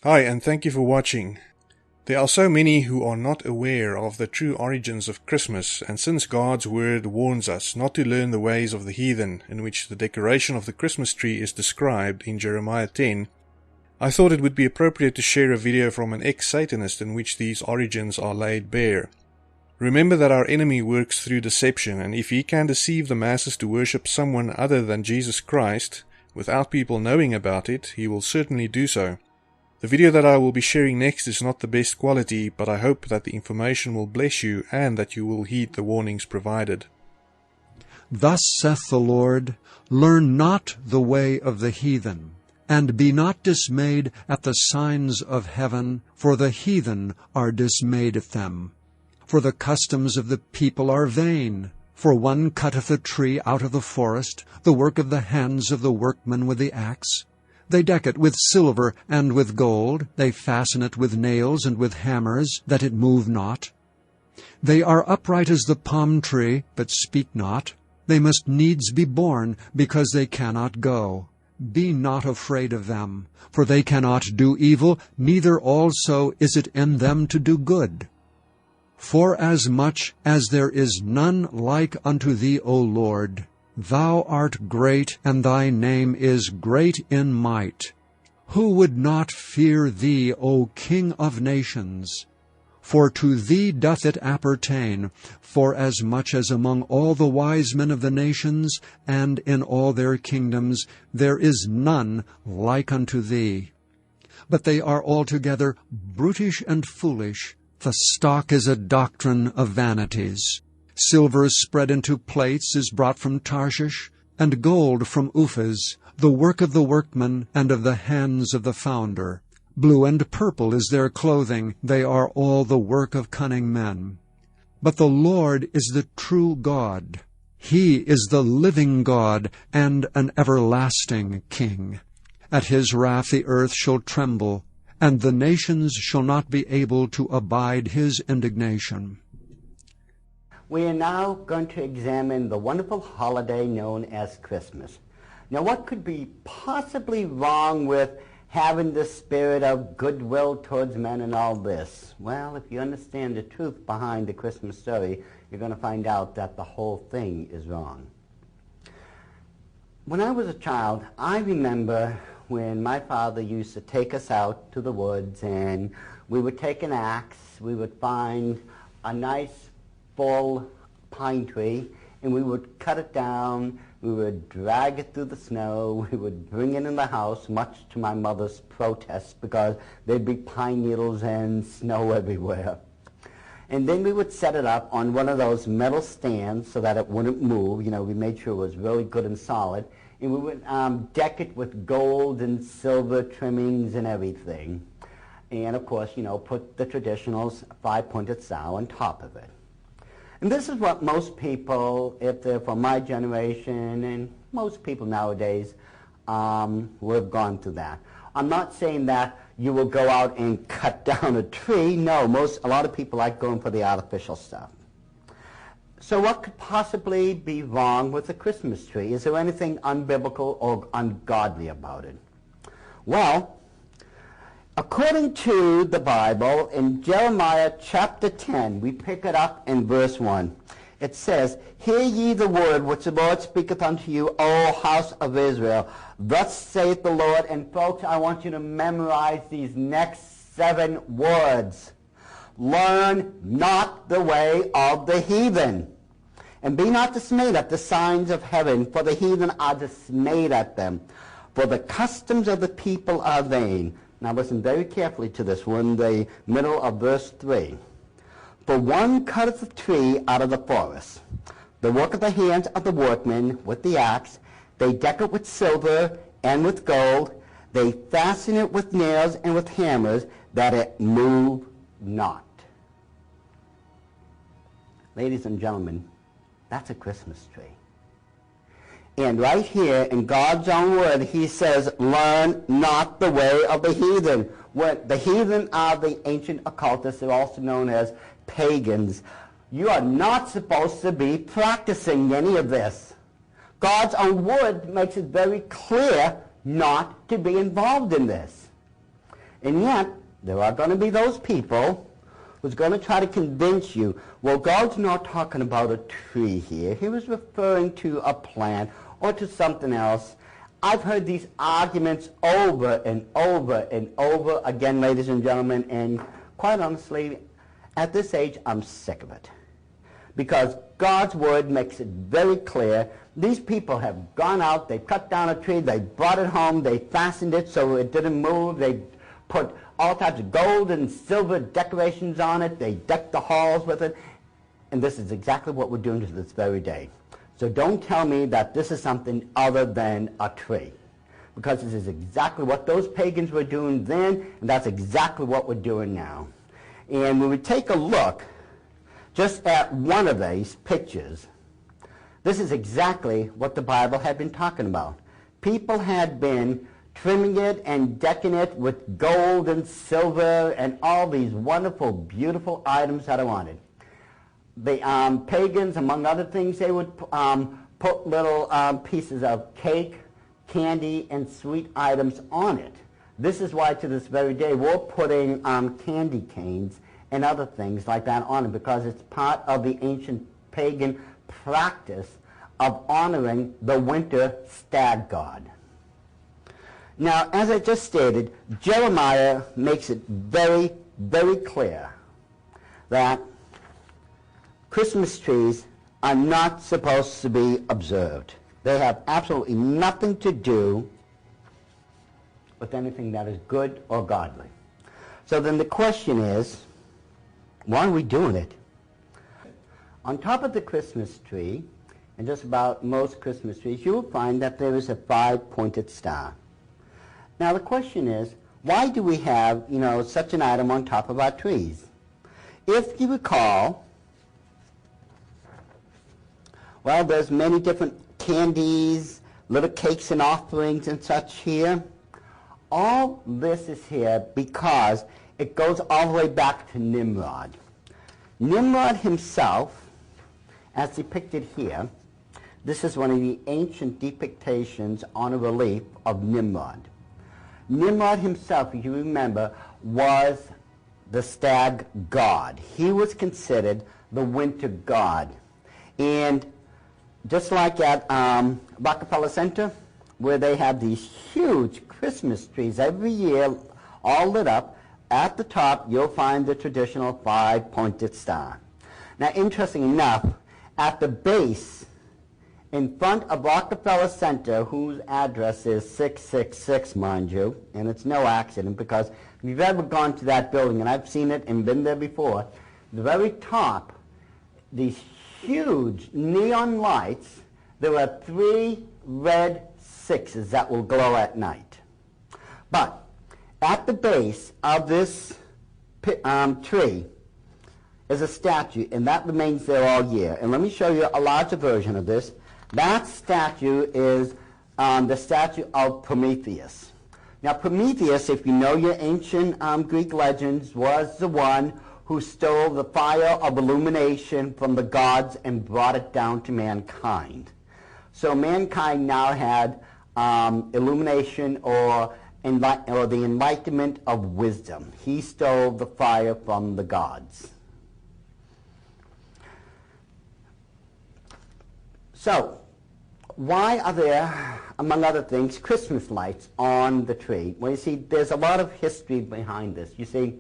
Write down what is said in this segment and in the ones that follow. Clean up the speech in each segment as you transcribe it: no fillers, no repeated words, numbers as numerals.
Hi, and thank you for watching. There are so many who are not aware of the true origins of Christmas, and since God's word warns us not to learn the ways of the heathen, in which the decoration of the Christmas tree is described in Jeremiah 10, I thought it would be appropriate to share a video from an ex-Satanist in which these origins are laid bare. Remember that our enemy works through deception, and if he can deceive the masses to worship someone other than Jesus Christ, without people knowing about it, he will certainly do so. The video that I will be sharing next is not the best quality, but I hope that the information will bless you and that you will heed the warnings provided. Thus saith the Lord, Learn not the way of the heathen, and be not dismayed at the signs of heaven, for the heathen are dismayed at them. For the customs of the people are vain. For one cutteth a tree out of the forest, the work of the hands of the workman with the axe. They deck it with silver and with gold, they fasten it with nails and with hammers, that it move not. They are upright as the palm tree, but speak not. They must needs be born, because they cannot go. Be not afraid of them, for they cannot do evil, neither also is it in them to do good. Forasmuch as there is none like unto thee, O Lord, Thou art great, and thy name is great in might. Who would not fear thee, O King of nations? For to thee doth it appertain, forasmuch as among all the wise men of the nations, and in all their kingdoms, there is none like unto thee. But they are altogether brutish and foolish. The stock is a doctrine of vanities. Silver spread into plates is brought from Tarshish, and gold from Uphaz, the work of the workman and of the hands of the founder. Blue and purple is their clothing, they are all the work of cunning men. But the Lord is the true God. He is the living God and an everlasting King. At his wrath the earth shall tremble, and the nations shall not be able to abide his indignation. We are now going to examine the wonderful holiday known as Christmas. Now, what could be possibly wrong with having the spirit of goodwill towards men and all this? Well, if you understand the truth behind the Christmas story, you're going to find out that the whole thing is wrong. When I was a child, I remember when my father used to take us out to the woods, and we would take an axe, we would find a nice full pine tree, and we would cut it down, we would drag it through the snow, we would bring it in the house, much to my mother's protest, because there'd be pine needles and snow everywhere. And then we would set it up on one of those metal stands so that it wouldn't move. You know, we made sure it was really good and solid. And we would deck it with gold and silver trimmings and everything. And of course, you know, put the traditional five-pointed star on top of it. And this is what most people, if they're from my generation, and most people nowadays, would have gone through that. I'm not saying that you will go out and cut down a tree. No, a lot of people like going for the artificial stuff. So what could possibly be wrong with the Christmas tree? Is there anything unbiblical or ungodly about it? Well, according to the Bible, in Jeremiah chapter 10, we pick it up in verse 1. It says, Hear ye the word which the Lord speaketh unto you, O house of Israel. Thus saith the Lord. And folks, I want you to memorize these next 7 words. Learn not the way of the heathen, and be not dismayed at the signs of heaven, for the heathen are dismayed at them. For the customs of the people are vain. Now listen very carefully to this. We're in the middle of verse 3. For one cutteth a tree out of the forest, the work of the hands of the workmen with the axe. They deck it with silver and with gold. They fasten it with nails and with hammers, that it move not. Ladies and gentlemen, that's a Christmas tree. And right here in God's own word, he says, learn not the way of the heathen. The heathen are the ancient occultists. They're also known as pagans. You are not supposed to be practicing any of this. God's own word makes it very clear not to be involved in this. And yet, there are going to be those people who's going to try to convince you, well, God's not talking about a tree here. He was referring to a plant or to something else. I've heard these arguments over and over and over again, ladies and gentlemen, and quite honestly, at this age, I'm sick of it. Because God's Word makes it very clear. These people have gone out, they cut down a tree, they brought it home, they fastened it so it didn't move, they put all types of gold and silver decorations on it, they decked the halls with it, and this is exactly what we're doing to this very day. So don't tell me that this is something other than a tree, because this is exactly what those pagans were doing then, and that's exactly what we're doing now. And when we take a look just at one of these pictures, this is exactly what the Bible had been talking about. People had been trimming it and decking it with gold and silver and all these wonderful, beautiful items that are on it. The pagans, among other things, they would put little pieces of cake, candy, and sweet items on it. This is why to this very day we're putting candy canes and other things like that on it, because it's part of the ancient pagan practice of honoring the winter stag god. Now, as I just stated, Jeremiah makes it very, very clear that Christmas trees are not supposed to be observed. They have absolutely nothing to do with anything that is good or godly. So then the question is, why are we doing it? On top of the Christmas tree, and just about most Christmas trees, you will find that there is a 5-pointed star. Now the question is, why do we have, such an item on top of our trees? If you recall, well, there's many different candies, little cakes and offerings and such here. All this is here because it goes all the way back to Nimrod. Nimrod himself, as depicted here, this is one of the ancient depictions on a relief of Nimrod. Nimrod himself, if you remember, was the stag god. He was considered the winter god. And just like at Rockefeller Center, where they have these huge Christmas trees every year, all lit up, at the top you'll find the traditional 5-pointed star. Now, interesting enough, at the base, in front of Rockefeller Center, whose address is 666, mind you, and it's no accident, because if you've ever gone to that building, and I've seen it and been there before, the very top, these huge neon lights, there are 3 red 6s that will glow at night. But at the base of this tree is a statue, and that remains there all year. And let me show you a larger version of this. That statue is the statue of Prometheus. Now, Prometheus, if you know your ancient Greek legends, was the one who stole the fire of illumination from the gods and brought it down to mankind. So mankind now had illumination or the enlightenment of wisdom. He stole the fire from the gods. So, why are there, among other things, Christmas lights on the tree? Well, you see, there's a lot of history behind this. You see,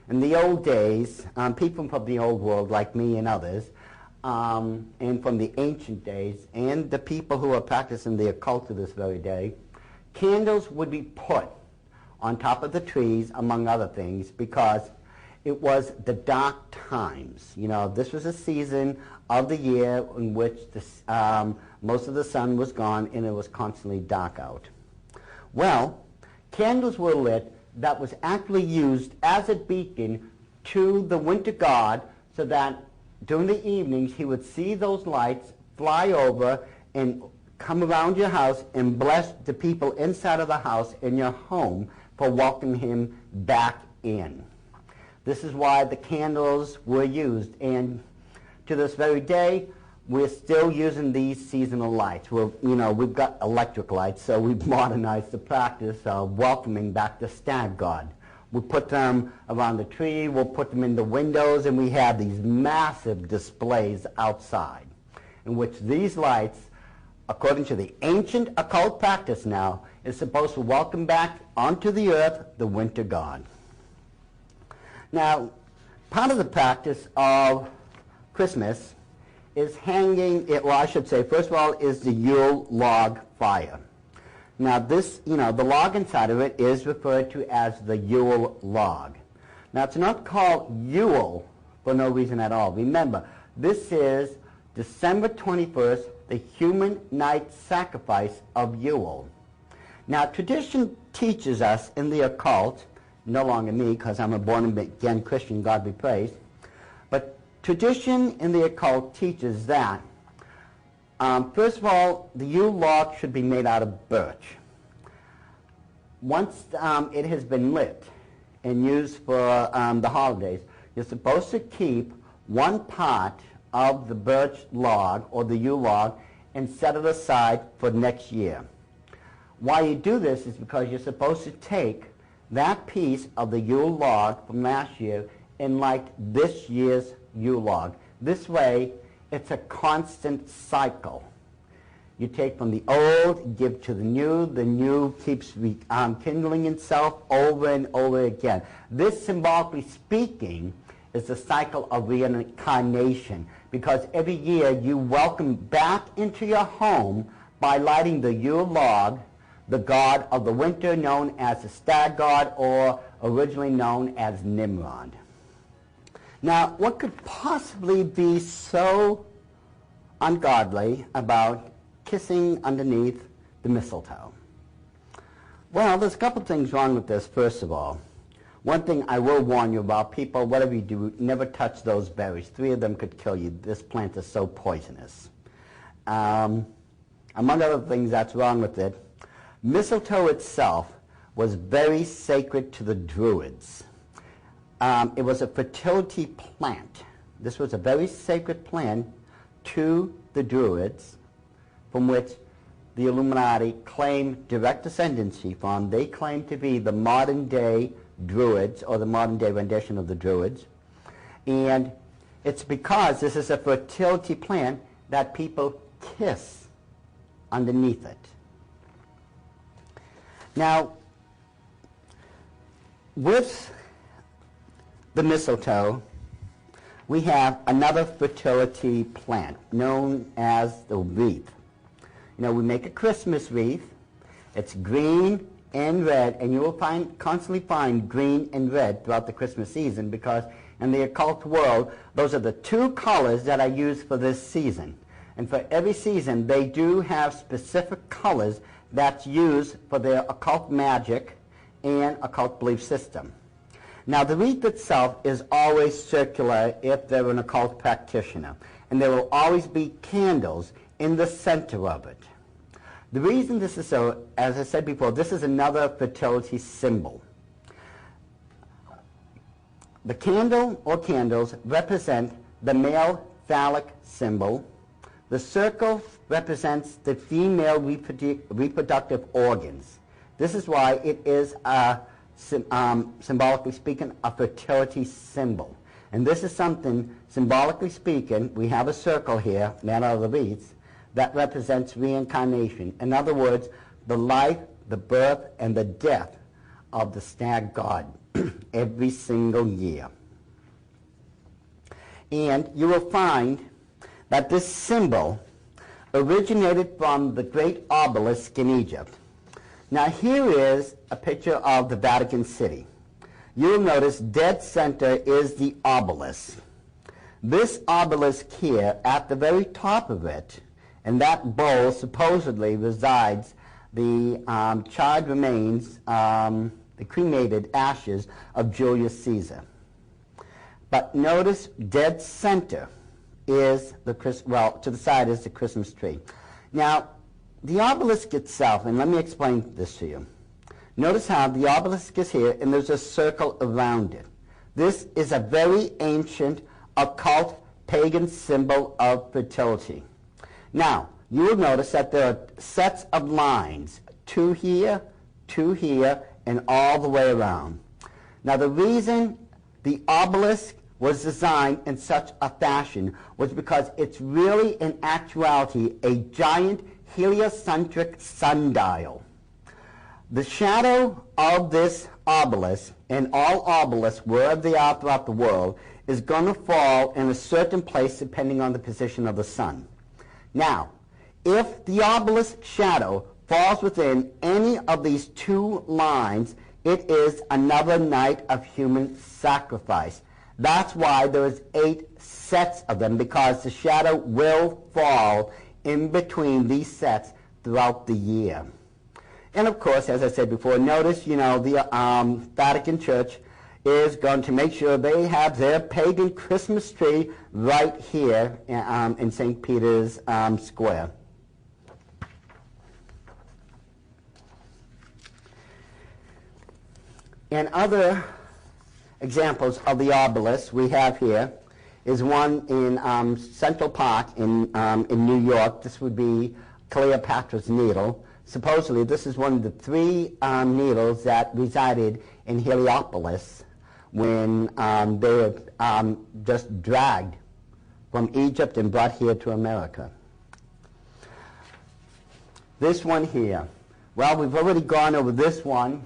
in the old days, people from the old world, like me and others, and from the ancient days, and the people who are practicing the occult to this very day, candles would be put on top of the trees, among other things, because it was the dark times. This was a season of the year in which most of the sun was gone and it was constantly dark out. Well, candles were lit that was actually used as a beacon to the winter god, so that during the evenings he would see those lights fly over and come around your house and bless the people inside of the house in your home for welcoming him back in. This is why the candles were used, and to this very day we're still using these seasonal lights. We've got electric lights, so we've modernized the practice of welcoming back the stag god. We put them around the tree, we'll put them in the windows, and we have these massive displays outside in which these lights, according to the ancient occult practice now, is supposed to welcome back onto the earth the winter god. Now, part of the practice of Christmas is hanging, well, I should say, first of all, is the Yule log fire. Now this, the log inside of it is referred to as the Yule log. Now it's not called Yule for no reason at all. Remember, this is December 21st, the human night sacrifice of Yule. Now tradition teaches us in the occult, no longer me because I'm a born-again Christian, God be praised, but tradition in the occult teaches that first of all, the Yule log should be made out of birch. Once it has been lit and used for the holidays, you're supposed to keep one part of the birch log or the Yule log and set it aside for next year. Why you do this is because you're supposed to take that piece of the Yule log from last year and light this year's Yule log. This way, it's a constant cycle. You take from the old, give to the new keeps kindling itself over and over again. This, symbolically speaking, is the cycle of reincarnation, because every year you welcome back into your home by lighting the Yule log, the god of the winter known as the stag god, or originally known as Nimrod. Now, what could possibly be so ungodly about kissing underneath the mistletoe? Well, there's a couple things wrong with this, first of all. One thing I will warn you about, people, whatever you do, never touch those berries. 3 of them could kill you. This plant is so poisonous. Among other things that's wrong with it, mistletoe itself was very sacred to the Druids. It was a fertility plant. This was a very sacred plant to the Druids, from which the Illuminati claimed direct ascendancy from. They claim to be the modern day Druids, or the modern day rendition of the Druids. And it's because this is a fertility plant that people kiss underneath it. Now, with the mistletoe, we have another fertility plant known as the wreath. We make a Christmas wreath. It's green and red, and you will constantly find green and red throughout the Christmas season, because in the occult world, those are the 2 colors that are used for this season. And for every season, they do have specific colors that's used for their occult magic and occult belief system. Now, the wreath itself is always circular if they're an occult practitioner, and there will always be candles in the center of it. The reason this is so, as I said before, this is another fertility symbol. The candle or candles represent the male phallic symbol. The circle represents the female reproductive organs. This is why it is symbolically speaking, a fertility symbol. And this is something, symbolically speaking, we have a circle here, made out of the wreaths, that represents reincarnation. In other words, the life, the birth, and the death of the stag god every single year. And you will find that this symbol originated from the great obelisk in Egypt. Now here is a picture of the Vatican City. You'll notice dead center is the obelisk. This obelisk here, at the very top of it, in that bowl supposedly resides the charred remains, the cremated ashes of Julius Caesar. But notice dead center is to the side is the Christmas tree. Now, the obelisk itself, and let me explain this to you. Notice how the obelisk is here, and there's a circle around it. This is a very ancient, occult, pagan symbol of fertility. Now, you will notice that there are sets of lines, 2 here, 2 here, and all the way around. Now, the reason the obelisk was designed in such a fashion was because it's really, in actuality, a giant heliocentric sundial. The shadow of this obelisk, and all obelisks, wherever they are throughout the world, is going to fall in a certain place depending on the position of the sun. Now, if the obelisk shadow falls within any of these two lines, it is another night of human sacrifice. That's why there's 8 sets of them, because the shadow will fall in between these sets throughout the year. And of course, as I said before, notice, the Vatican Church is going to make sure they have their pagan Christmas tree right here in St. Peter's Square. And other examples of the obelisk we have here is one in Central Park in New York. This would be Cleopatra's Needle. Supposedly, this is one of the 3 needles that resided in Heliopolis when they were just dragged from Egypt and brought here to America. This one here. Well, we've already gone over this one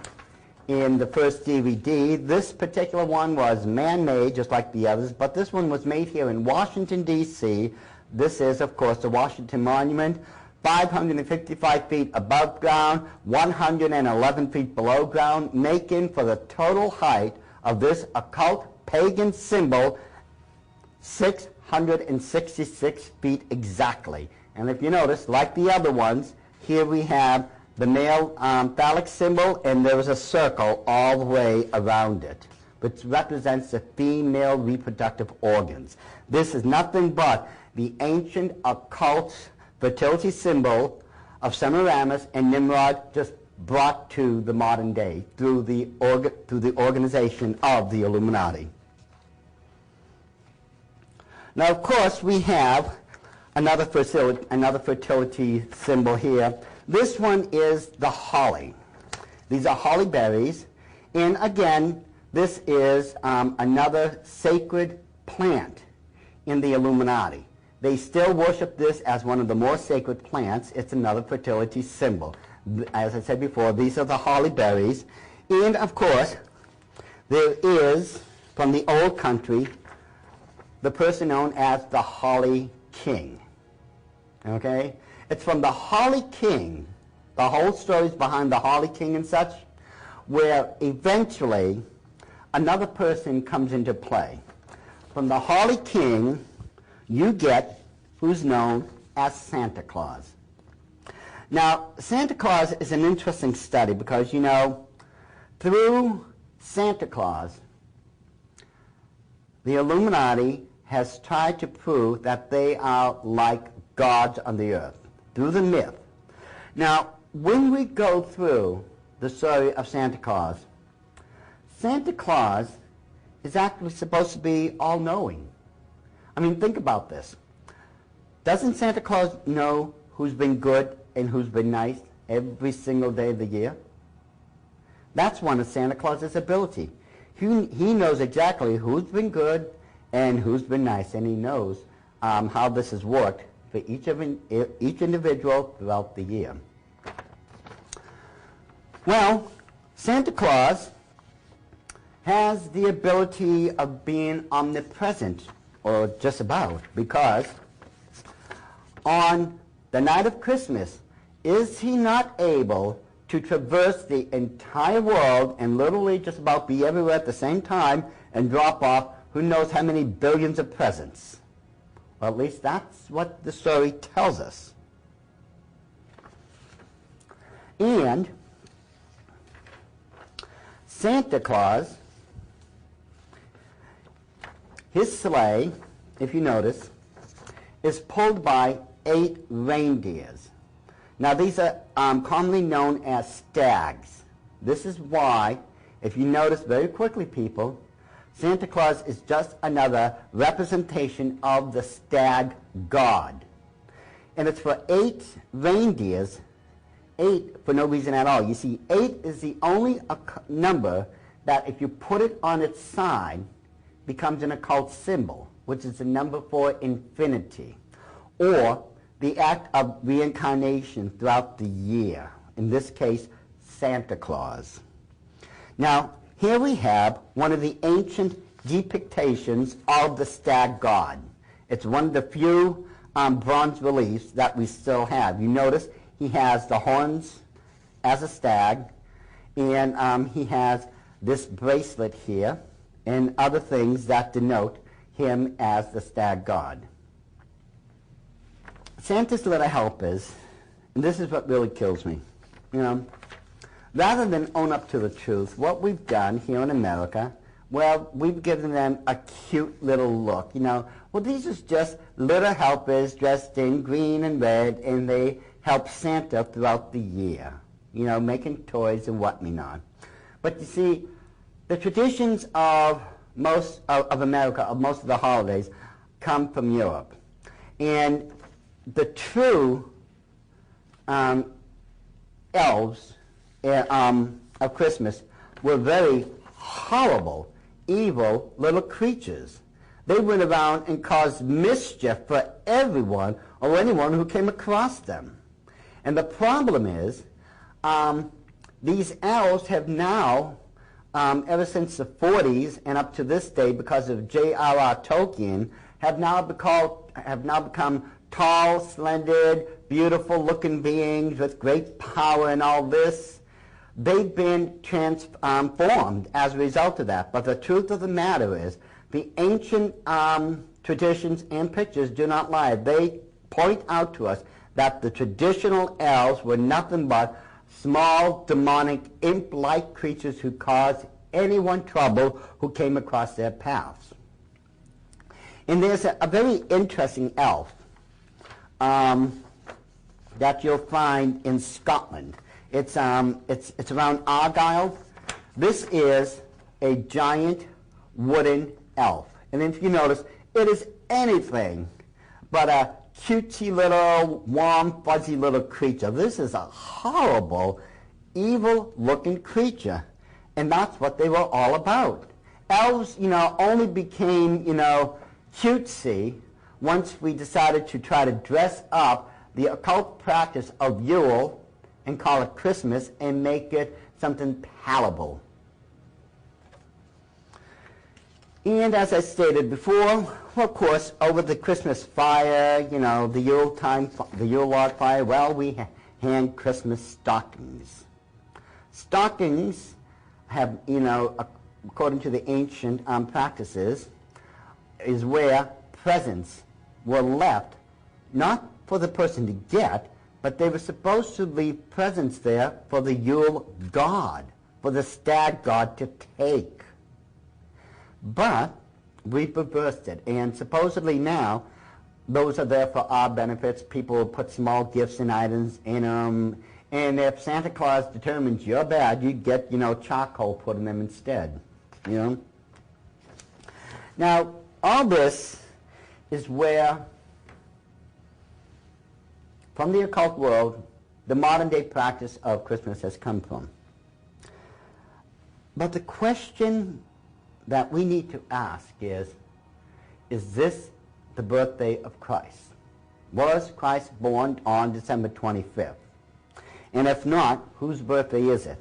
in the first DVD. This particular one was man-made, just like the others, but this one was made here in Washington, D.C. This is, of course, the Washington Monument, 555 feet above ground, 111 feet below ground, making for the total height of this occult pagan symbol 666 feet exactly. And if you notice, like the other ones, here we have the male phallic symbol, and there is a circle all the way around it, which represents the female reproductive organs. This is nothing but the ancient occult fertility symbol of Semiramis and Nimrod, just brought to the modern day through the organization of the Illuminati. Now, of course, we have another fertility symbol here. This one is the holly. These are holly berries, and again, this is another sacred plant in the Illuminati. They still worship this as one of the more sacred plants. It's another fertility symbol. As I said before, these are the holly berries. And, of course, there is, from the old country, the person known as the Holly King. Okay? It's from the Holly King, the whole stories behind the Holly King and such, where eventually another person comes into play. From the Holly King, you get who's known as Santa Claus. Now, Santa Claus is an interesting study because, through Santa Claus, the Illuminati has tried to prove that they are like gods on the earth, through the myth. Now, when we go through the story of Santa Claus is actually supposed to be all-knowing. I mean, think about this. Doesn't Santa Claus know who's been good and who's been nice every single day of the year? That's one of Santa Claus's ability. He knows exactly who's been good and who's been nice, and he knows how this has worked for each individual throughout the year. Well, Santa Claus has the ability of being omnipresent, or just about, because on the night of Christmas, is he not able to traverse the entire world and literally just about be everywhere at the same time and drop off who knows how many billions of presents? Well, at least that's what the story tells us. And Santa Claus, his sleigh, if you notice, is pulled by 8 reindeers. Now, these are commonly known as stags. This is why, if you notice very quickly, people, Santa Claus is just another representation of the stag god. And it's for 8 reindeers, 8 for no reason at all. You see, 8 is the only number that if you put it on its side, becomes an occult symbol, which is the number for infinity, or the act of reincarnation throughout the year, in this case, Santa Claus. Now, here we have one of the ancient depictions of the stag god. It's one of the few bronze reliefs that we still have. You notice he has the horns as a stag, and he has this bracelet here and other things that denote him as the stag god. Santa's little helpers, and this is what really kills me, rather than own up to the truth, what we've done here in America, well, we've given them a cute little look. Well, these are just little helpers dressed in green and red, and they help Santa throughout the year, making toys and whatnot. But you see, the traditions of most of America, of most of the holidays, come from Europe. And the true elves of Christmas were very horrible, evil little creatures. They went around and caused mischief for everyone or anyone who came across them. And the problem is, these elves have now, ever since the 40s and up to this day, because of J.R.R. Tolkien, have now become tall, slender, beautiful-looking beings with great power and all this. They've been transformed as a result of that. But the truth of the matter is, the ancient traditions and pictures do not lie. They point out to us that the traditional elves were nothing but small, demonic, imp-like creatures who caused anyone trouble who came across their paths. And there's a very interesting elf that you'll find in Scotland. It's around Argyll. This is a giant wooden elf. And if you notice, it is anything but a cutesy little, warm, fuzzy little creature. This is a horrible, evil-looking creature. And that's what they were all about. Elves, only became, cutesy once we decided to try to dress up the occult practice of Yule and call it Christmas and make it something palatable. And as I stated before, well, of course, over the Christmas fire, the Yule log fire, well, we hang Christmas stockings. Stockings have, according to the ancient practices, is where presents were left, not for the person to get, but they were supposed to leave presents there for the Yule god, for the stag god to take. But we've reversed it, and supposedly now those are there for our benefits. People will put small gifts and items in them, and if Santa Claus determines you're bad, you get, charcoal put in them instead, Now, all this is where, from the occult world, the modern-day practice of Christmas has come from. But the question that we need to ask is this the birthday of Christ? Was Christ born on December 25th? And if not, whose birthday is it?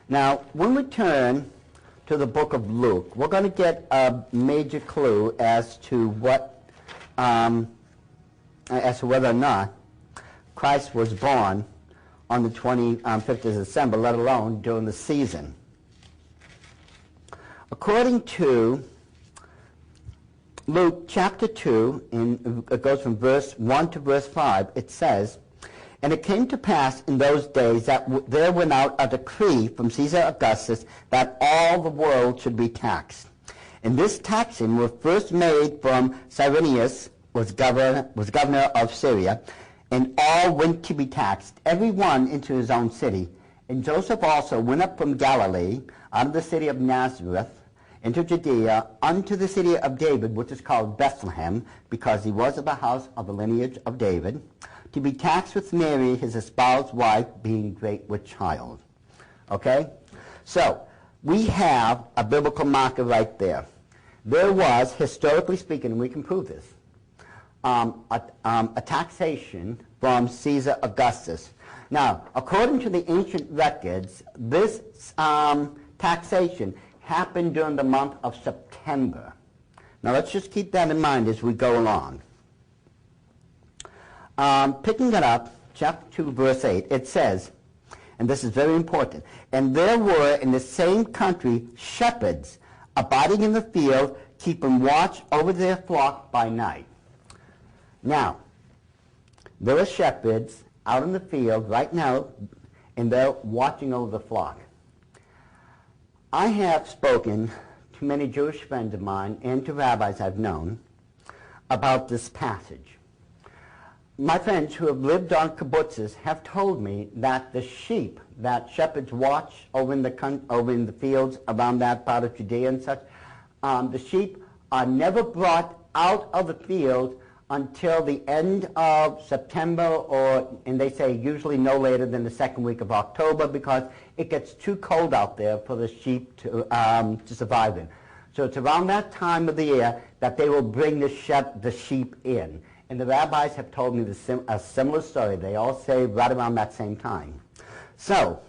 Now, when we turn to the book of Luke, we're going to get a major clue as to whether or not Christ was born on the 25th of December, let alone during the season. According to Luke chapter 2, and it goes from verse 1 to verse 5, it says, "And it came to pass in those days that there went out a decree from Caesar Augustus that all the world should be taxed. And this taxing was first made from Cyrenius, was governor of Syria, and all went to be taxed, every one into his own city. And Joseph also went up from Galilee, out of the city of Nazareth, into Judea, unto the city of David, which is called Bethlehem, because he was of the house of the lineage of David, to be taxed with Mary, his espoused wife, being great with child." Okay? So, we have a biblical marker right there. There was, historically speaking, and we can prove this, a taxation from Caesar Augustus. Now, according to the ancient records, this taxation happened during the month of September. Now, let's just keep that in mind as we go along. Picking it up, chapter 2, verse 8, it says, and this is very important, and there were in the same country shepherds abiding in the field, keeping watch over their flock by night. Now, there are shepherds out in the field right now, and they're watching over the flock. I have spoken to many Jewish friends of mine and to rabbis I've known about this passage. My friends who have lived on kibbutzes have told me that the sheep that shepherds watch over in the fields around that part of Judea and such, the sheep are never brought out of the field until the end of September, and they say usually no later than the second week of October, because it gets too cold out there for the sheep to survive in. So it's around that time of the year that they will bring the sheep in. And the rabbis have told me a similar story. They all say right around that same time. So,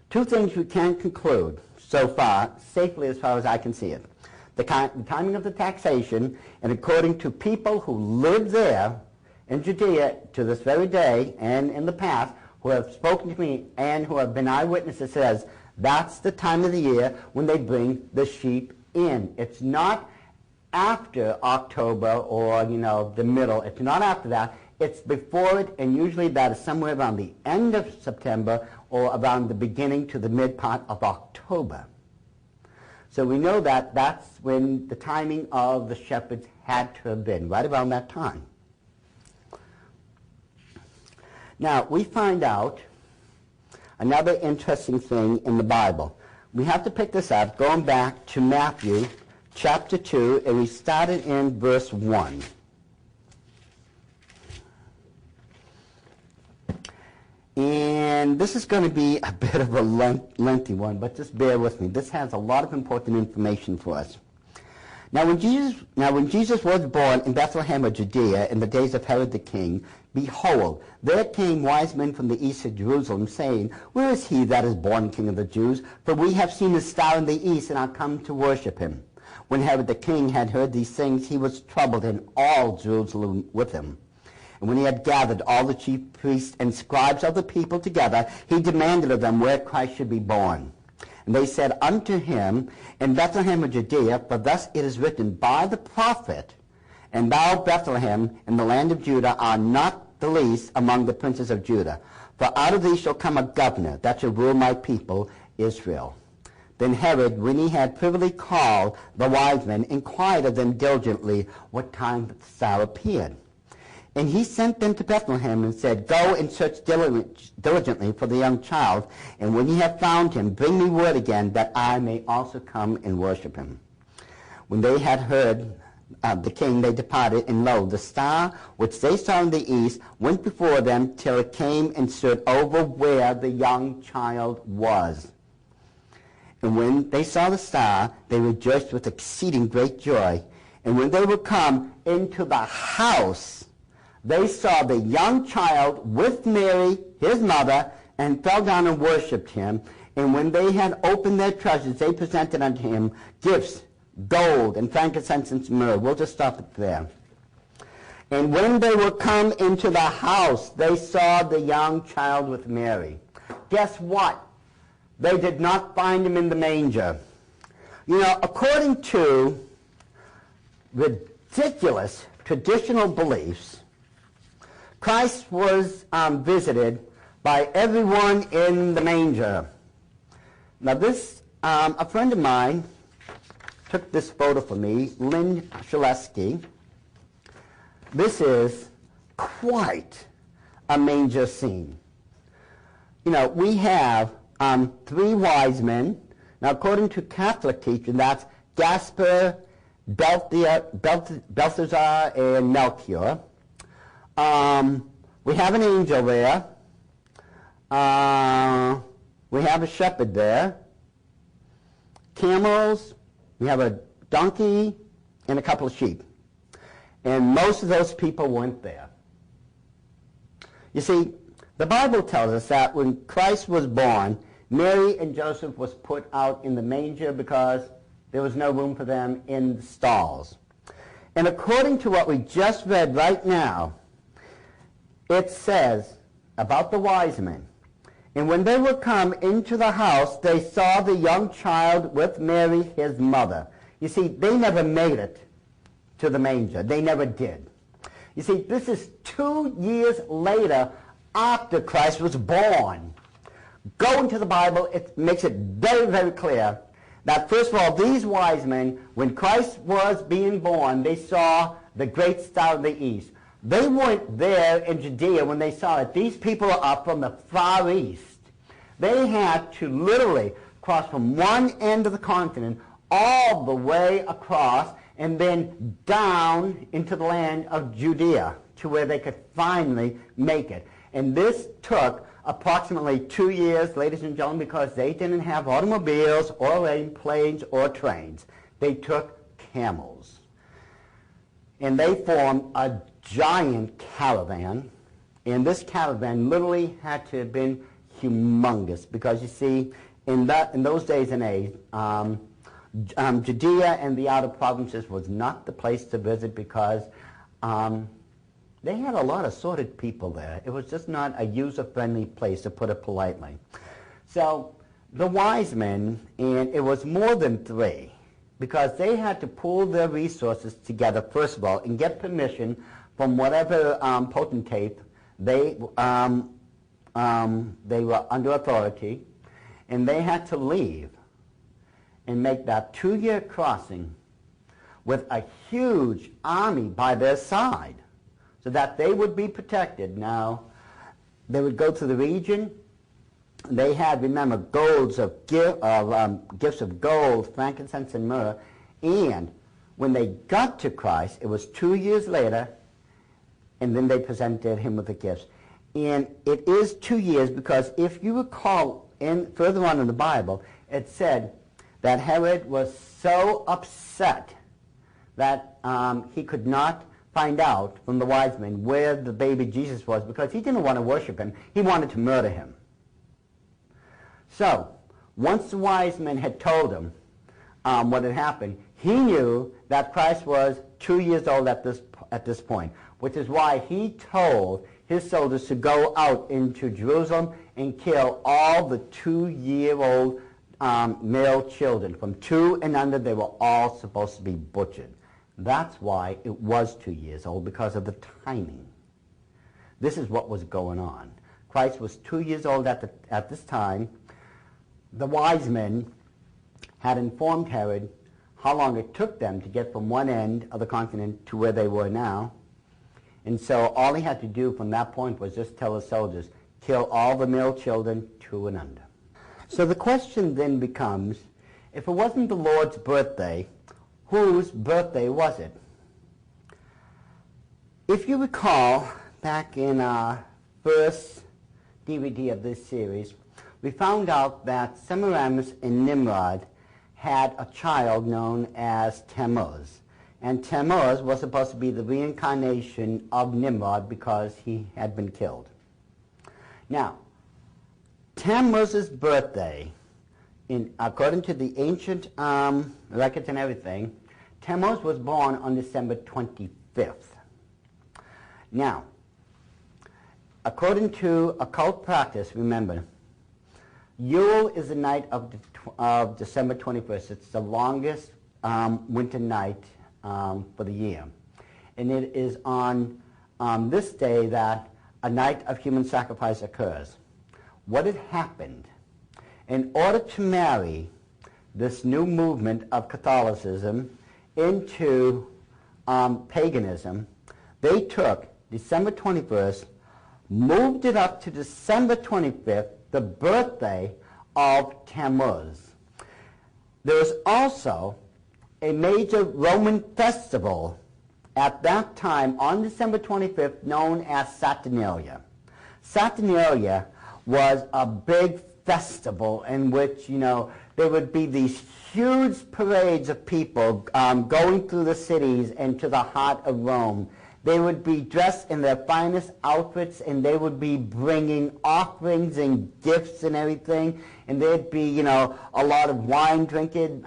two things we can conclude so far, safely as far as I can see it. The timing of the taxation, and according to people who live there in Judea to this very day and in the past, who have spoken to me and who have been eyewitnesses, says that's the time of the year when they bring the sheep in. It's not after October or, the middle. It's not after that. It's before it, and usually that is somewhere around the end of September or around the beginning to the mid part of October. So we know that that's when the timing of the shepherds had to have been, right around that time. Now, we find out another interesting thing in the Bible. We have to pick this up going back to Matthew chapter 2, and we started in verse 1. And this is going to be a bit of a lengthy one, but just bear with me. This has a lot of important information for us. Now when Jesus was born in Bethlehem of Judea in the days of Herod the king, behold, there came wise men from the east of Jerusalem, saying, Where is he that is born King of the Jews? For we have seen his star in the east, and are come to worship him. When Herod the king had heard these things, he was troubled, and all Jerusalem with him. And when he had gathered all the chief priests and scribes of the people together, he demanded of them where Christ should be born. And they said unto him, In Bethlehem of Judea, for thus it is written by the prophet, And thou, Bethlehem, in the land of Judah, art not the least among the princes of Judah. For out of thee shall come a governor, that shall rule my people Israel. Then Herod, when he had privily called the wise men, inquired of them diligently what time the star appeared. And he sent them to Bethlehem and said, Go and search diligently for the young child, and when ye have found him, bring me word again, that I may also come and worship him. When they had heard the king, they departed, and lo, the star which they saw in the east went before them till it came and stood over where the young child was. And when they saw the star, they rejoiced with exceeding great joy. And when they were come into the house, they saw the young child with Mary, his mother, and fell down and worshipped him. And when they had opened their treasures, they presented unto him gifts, gold, and frankincense, and myrrh. We'll just stop it there. And when they were come into the house, they saw the young child with Mary. Guess what? They did not find him in the manger. According to ridiculous traditional beliefs, Christ was visited by everyone in the manger. Now this, a friend of mine took this photo for me, Lynn Shaleski. This is quite a manger scene. We have three wise men. Now according to Catholic teaching, that's Gaspar, Balthazar, and Melchior. We have an angel there. We have a shepherd there. camels, we have a donkey, and a couple of sheep. And most of those people weren't there. You see, the Bible tells us that when Christ was born, Mary and Joseph was put out in the manger because there was no room for them in the stalls. And according to what we just read right now, it says about the wise men, and when they were come into the house, they saw the young child with Mary, his mother. You see, they never made it to the manger. They never did. You see, this is 2 years later after Christ was born. Go into the Bible, it makes it very, very clear that, first of all, these wise men, when Christ was being born, they saw the great star of the east. They weren't there in Judea when they saw it. These people are from the far east. They had to literally cross from one end of the continent all the way across and then down into the land of Judea to where they could finally make it. And this took approximately 2 years, ladies and gentlemen, because they didn't have automobiles or planes or trains. They took camels. And they formed a giant caravan. And this caravan literally had to have been humongous because, you see, in those days and age, Judea and the outer provinces was not the place to visit because they had a lot of sordid people there. It was just not a user-friendly place, to put it politely. So the wise men, and it was more than 3, because they had to pool their resources together, first of all, and get permission from whatever potentate they were under authority, and they had to leave and make that 2-year crossing with a huge army by their side so that they would be protected. Now, they would go to the region. They had, remember, gifts of gold, frankincense, and myrrh. And when they got to Christ, it was 2 years later, and then they presented him with the gifts. And it is 2 years because if you recall, further on in the Bible, it said that Herod was so upset that he could not find out from the wise men where the baby Jesus was because he didn't want to worship him. He wanted to murder him. So, once the wise men had told him what had happened, he knew that Christ was 2 years old at this point, which is why he told his soldiers to go out into Jerusalem and kill all the 2-year-old male children. From 2 and under, they were all supposed to be butchered. That's why it was 2 years old, because of the timing. This is what was going on. Christ was 2 years old at this time. The wise men had informed Herod how long it took them to get from one end of the continent to where they were now. And so all he had to do from that point was just tell his soldiers, kill all the male children 2 and under. So the question then becomes, if it wasn't the Lord's birthday, whose birthday was it? If you recall, back in our first DVD of this series, we found out that Semiramis and Nimrod had a child known as Tammuz. And Tammuz was supposed to be the reincarnation of Nimrod because he had been killed. Now, Tammuz's birthday, according to the ancient records and everything, Tammuz was born on December 25th. Now, according to occult practice, remember, Yule is the night of December 21st. It's the longest winter night for the year. And it is on this day that a night of human sacrifice occurs. What had happened, in order to marry this new movement of Catholicism into paganism, they took December 21st, moved it up to December 25th, the birthday of Tammuz. There was also a major Roman festival at that time on December 25th known as Saturnalia. Saturnalia was a big festival in which, there would be these huge parades of people going through the cities and to the heart of Rome. They would be dressed in their finest outfits, and they would be bringing offerings and gifts and everything. And there'd be, you know, a lot of wine drinking.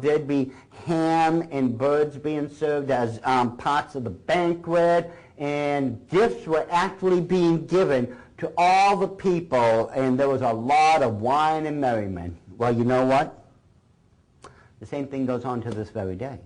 There'd be ham and birds being served as parts of the banquet. And gifts were actually being given to all the people. And there was a lot of wine and merriment. Well, you know what? The same thing goes on to this very day.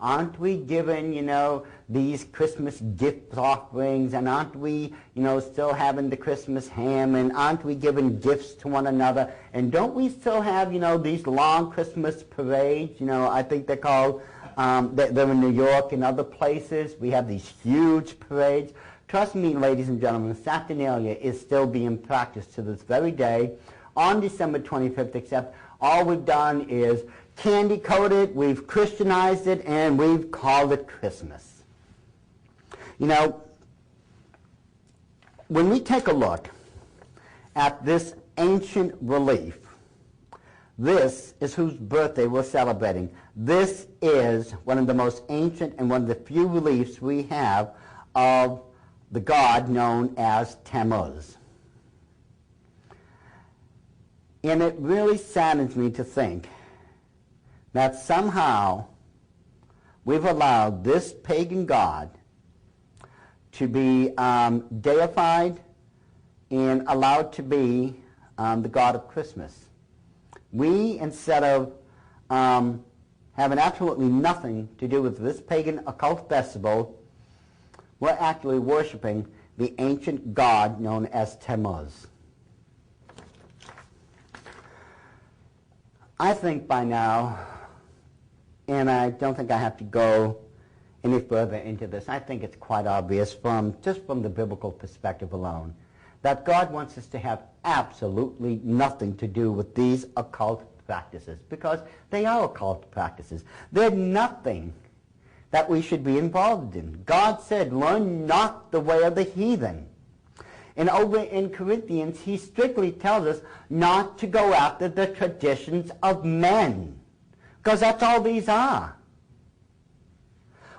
Aren't we given, you know, these Christmas gift offerings, and aren't we, you know, still having the Christmas ham, and aren't we giving gifts to one another? And don't we still have, you know, these long Christmas parades? You know, I think they're called, they're in New York and other places. We have these huge parades. Trust me, ladies and gentlemen, Saturnalia is still being practiced to this very day on December 25th, except all we've done is candy coated, we've Christianized it, and we've called it Christmas. You know, when we take a look at this ancient relief, this is whose birthday we're celebrating. This is one of the most ancient and one of the few reliefs we have of the god known as Tammuz. And it really saddens me to think that somehow we've allowed this pagan god to be deified and allowed to be the god of Christmas. We, instead of having absolutely nothing to do with this pagan occult festival, we're actually worshiping the ancient god known as Tammuz. I think by now, and I don't think I have to go any further into this, I think it's quite obvious just from the biblical perspective alone, that God wants us to have absolutely nothing to do with these occult practices, because they are occult practices. They're nothing that we should be involved in. God said, learn not the way of the heathen. And over in Corinthians, he strictly tells us not to go after the traditions of men, because that's all these are.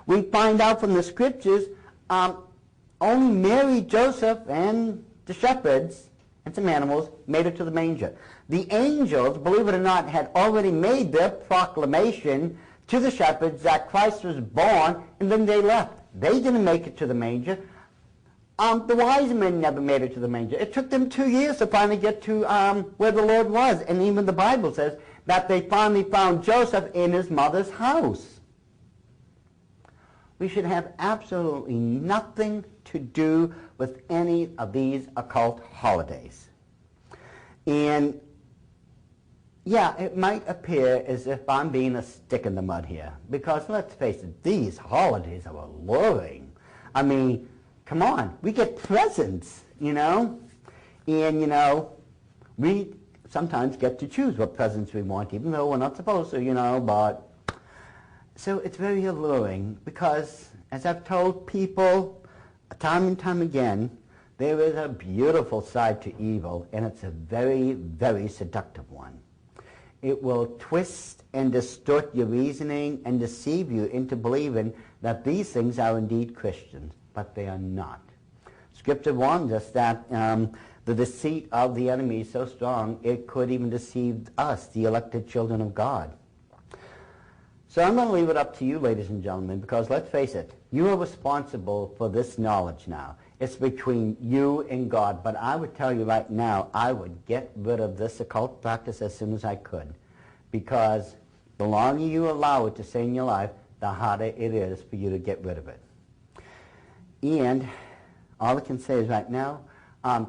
We find out from the scriptures, only Mary, Joseph, and the shepherds and some animals made it to the manger. The angels, believe it or not, had already made their proclamation to the shepherds that Christ was born, and then they left. They didn't make it to the manger. The wise men never made it to the manger. It took them 2 years to finally get to where the Lord was. And even the Bible says that they finally found Joseph in his mother's house. We should have absolutely nothing to do with any of these occult holidays. And yeah, it might appear as if I'm being a stick in the mud here, because let's face it, these holidays are alluring. I mean, come on, we get presents, you know, and, you know, we sometimes get to choose what presents we want, even though we're not supposed to, you know, but so it's very alluring, because as I've told people time and time again, there is a beautiful side to evil, and it's a very, very seductive one. It will twist and distort your reasoning and deceive you into believing that these things are indeed Christians, but they are not. Scripture warns us that the deceit of the enemy is so strong, it could even deceive us, the elected children of God. So I'm going to leave it up to you, ladies and gentlemen, because let's face it, you are responsible for this knowledge now. It's between you and God. But I would tell you right now, I would get rid of this occult practice as soon as I could, because the longer you allow it to stay in your life, the harder it is for you to get rid of it. And all I can say is right now,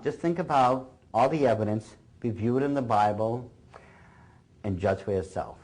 just think about all the evidence, review it in the Bible, and judge for yourself.